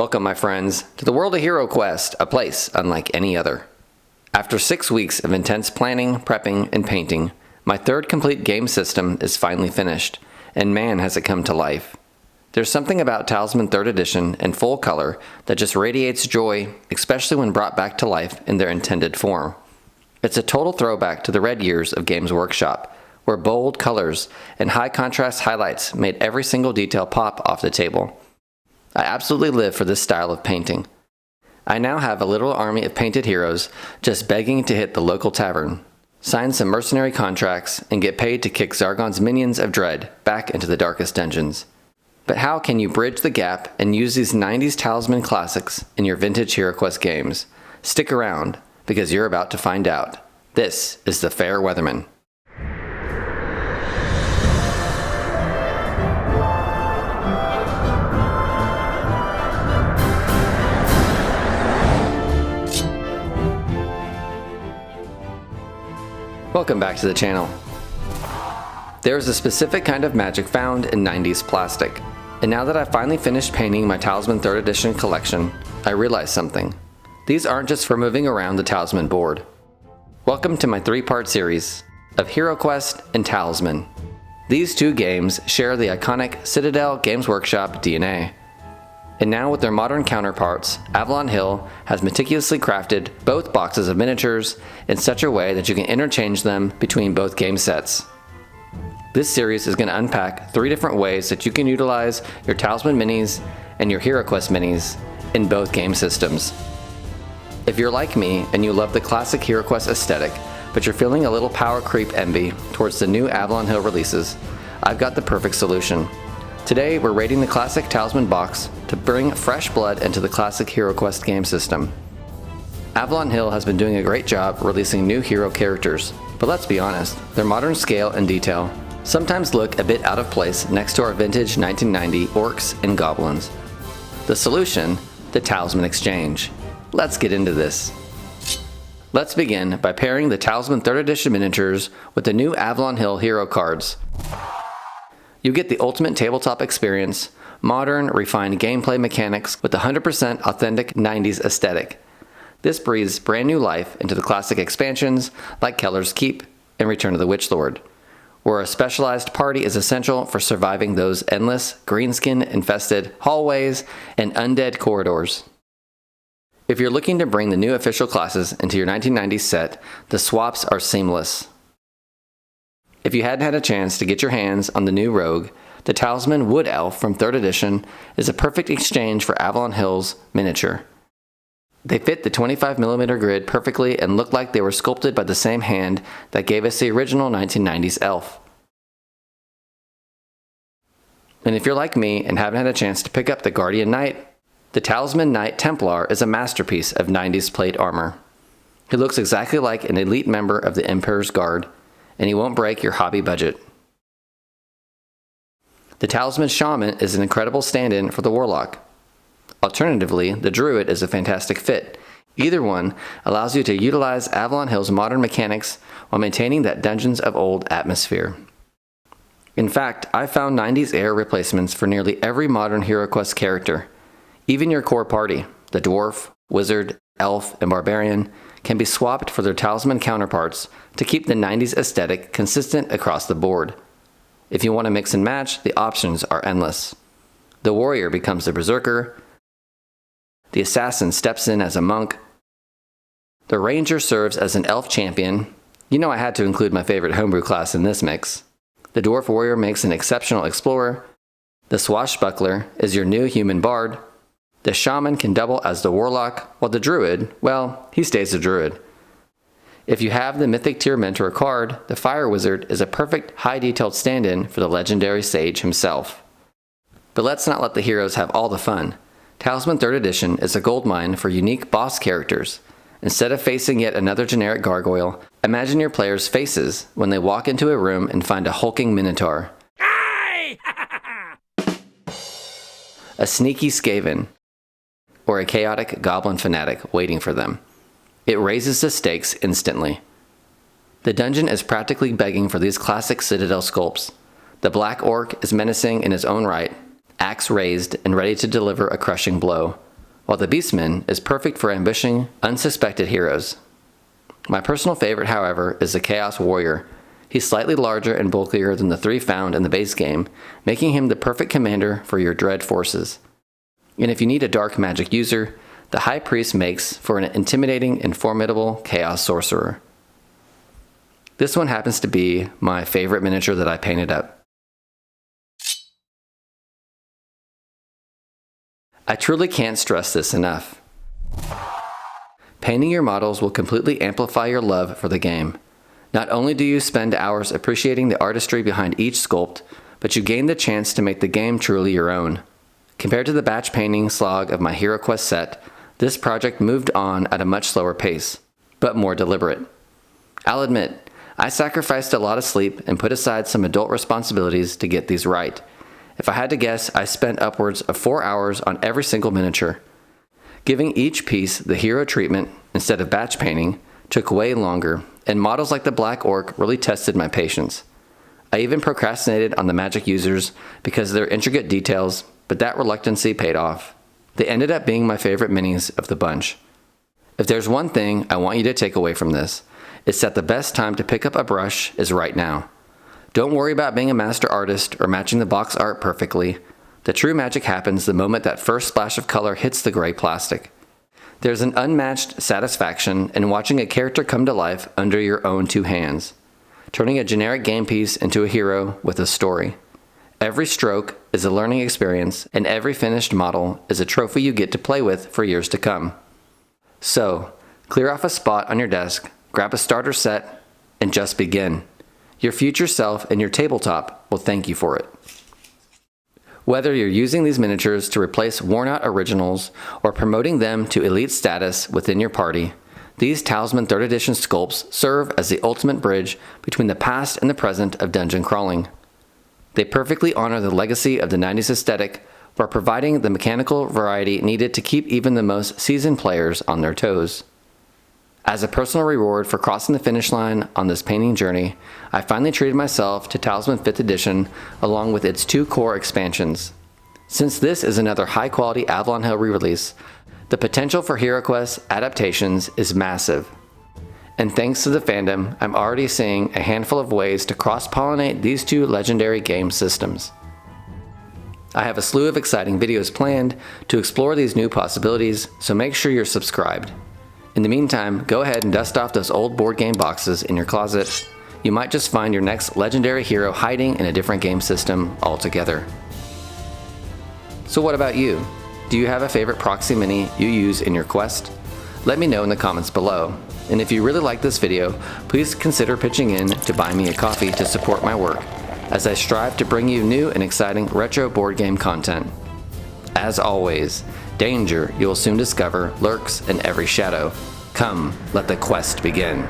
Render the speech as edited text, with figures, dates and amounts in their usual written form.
Welcome, my friends, to the world of HeroQuest, a place unlike any other. After 6 weeks of intense planning, prepping, and painting, my third complete game system is finally finished, and man has it come to life. There's something about Talisman 3rd Edition and full color that just radiates joy, especially when brought back to life in their intended form. It's a total throwback to the red years of Games Workshop, where bold colors and high contrast highlights made every single detail pop off the table. I absolutely live for this style of painting. I now have a little army of painted heroes just begging to hit the local tavern, sign some mercenary contracts, and get paid to kick Zargon's minions of dread back into the darkest dungeons. But how can you bridge the gap and use these 90s Talisman classics in your vintage HeroQuest games? Stick around, because you're about to find out. This is the Fair Weatherman. Welcome back to the channel. There is a specific kind of magic found in 90s plastic, and now that I've finally finished painting my Talisman 3rd Edition collection, I realized something. These aren't just for moving around the Talisman board. Welcome to my 3-part series of HeroQuest and Talisman. These two games share the iconic Citadel Games Workshop DNA. And now with their modern counterparts, Avalon Hill has meticulously crafted both boxes of miniatures in such a way that you can interchange them between both game sets. This series is going to unpack 3 different ways that you can utilize your Talisman minis and your HeroQuest minis in both game systems. If you're like me and you love the classic HeroQuest aesthetic, but you're feeling a little power creep envy towards the new Avalon Hill releases, I've got the perfect solution. Today, we're rating the classic Talisman box to bring fresh blood into the classic HeroQuest game system. Avalon Hill has been doing a great job releasing new hero characters, but let's be honest, their modern scale and detail sometimes look a bit out of place next to our vintage 1990 orcs and goblins. The solution? The Talisman Exchange. Let's get into this. Let's begin by pairing the Talisman 3rd Edition miniatures with the new Avalon Hill hero cards. You get the ultimate tabletop experience, modern, refined gameplay mechanics with 100% authentic 90s aesthetic. This breathes brand new life into the classic expansions like Keller's Keep and Return of the Witchlord, where a specialized party is essential for surviving those endless, greenskin-infested hallways and undead corridors. If you're looking to bring the new official classes into your 1990s set, the swaps are seamless. If you hadn't had a chance to get your hands on the new Rogue, the Talisman Wood Elf from 3rd Edition is a perfect exchange for Avalon Hill's miniature. They fit the 25mm grid perfectly and look like they were sculpted by the same hand that gave us the original 1990s elf. And if you're like me and haven't had a chance to pick up the Guardian Knight, the Talisman Knight Templar is a masterpiece of 90s plate armor. He looks exactly like an elite member of the Emperor's Guard, and he won't break your hobby budget. The Talisman Shaman is an incredible stand-in for the Warlock. Alternatively, the Druid is a fantastic fit. Either one allows you to utilize Avalon Hill's modern mechanics while maintaining that Dungeons of Old atmosphere. In fact, I've found 90s era replacements for nearly every modern HeroQuest character. Even your core party, the Dwarf, Wizard, Elf, and Barbarian, can be swapped for their Talisman counterparts to keep the 90s aesthetic consistent across the board. If you want to mix and match, the options are endless. The Warrior becomes the Berserker, the Assassin steps in as a Monk, the Ranger serves as an Elf Champion. You know I had to include my favorite homebrew class in this mix. The Dwarf Warrior makes an exceptional Explorer, the Swashbuckler is your new Human Bard, the Shaman can double as the Warlock, while the Druid, well, he stays a Druid. If you have the Mythic Tier Mentor card, the Fire Wizard is a perfect high-detailed stand-in for the legendary Sage himself. But let's not let the heroes have all the fun. Talisman 3rd Edition is a goldmine for unique boss characters. Instead of facing yet another generic gargoyle, imagine your players' faces when they walk into a room and find a hulking Minotaur, a sneaky Skaven, or a chaotic goblin fanatic waiting for them. It raises the stakes instantly. The dungeon is practically begging for these classic Citadel sculpts. The Black Orc is menacing in his own right, axe raised and ready to deliver a crushing blow. while the Beastman is perfect for ambushing unsuspected heroes. My personal favorite, however, is the Chaos Warrior. He's slightly larger and bulkier than the 3 found in the base game, making him the perfect commander for your dread forces. And if you need a dark magic user, the High Priest makes for an intimidating and formidable Chaos Sorcerer. This one happens to be my favorite miniature that I painted up. I truly can't stress this enough. Painting your models will completely amplify your love for the game. Not only do you spend hours appreciating the artistry behind each sculpt, but you gain the chance to make the game truly your own. Compared to the batch painting slog of my HeroQuest set, this project moved on at a much slower pace, but more deliberate. I'll admit, I sacrificed a lot of sleep and put aside some adult responsibilities to get these right. If I had to guess, I spent upwards of 4 hours on every single miniature. Giving each piece the hero treatment instead of batch painting took way longer, and models like the Black Orc really tested my patience. I even procrastinated on the magic users because of their intricate details, but that reluctancy paid off. They ended up being my favorite minis of the bunch. If there's one thing I want you to take away from this, it's that the best time to pick up a brush is right now. Don't worry about being a master artist or matching the box art perfectly. The true magic happens the moment that first splash of color hits the gray plastic. There's an unmatched satisfaction in watching a character come to life under your own 2 hands, turning a generic game piece into a hero with a story. Every stroke is a learning experience, and every finished model is a trophy you get to play with for years to come. So, clear off a spot on your desk, grab a starter set, and just begin. Your future self and your tabletop will thank you for it. Whether you're using these miniatures to replace worn-out originals or promoting them to elite status within your party, these Talisman 3rd Edition sculpts serve as the ultimate bridge between the past and the present of dungeon crawling. They perfectly honor the legacy of the 90s aesthetic while providing the mechanical variety needed to keep even the most seasoned players on their toes. As a personal reward for crossing the finish line on this painting journey, I finally treated myself to Talisman 5th Edition along with its 2 core expansions. Since this is another high-quality Avalon Hill re-release, the potential for HeroQuest adaptations is massive. And thanks to the fandom, I'm already seeing a handful of ways to cross-pollinate these 2 legendary game systems. I have a slew of exciting videos planned to explore these new possibilities, so make sure you're subscribed. In the meantime, go ahead and dust off those old board game boxes in your closet. You might just find your next legendary hero hiding in a different game system altogether. So what about you? Do you have a favorite proxy mini you use in your quest? Let me know in the comments below. And if you really like this video, please consider pitching in to buy me a coffee to support my work, as I strive to bring you new and exciting retro board game content. As always, danger, you will soon discover, lurks in every shadow. Come, let the quest begin.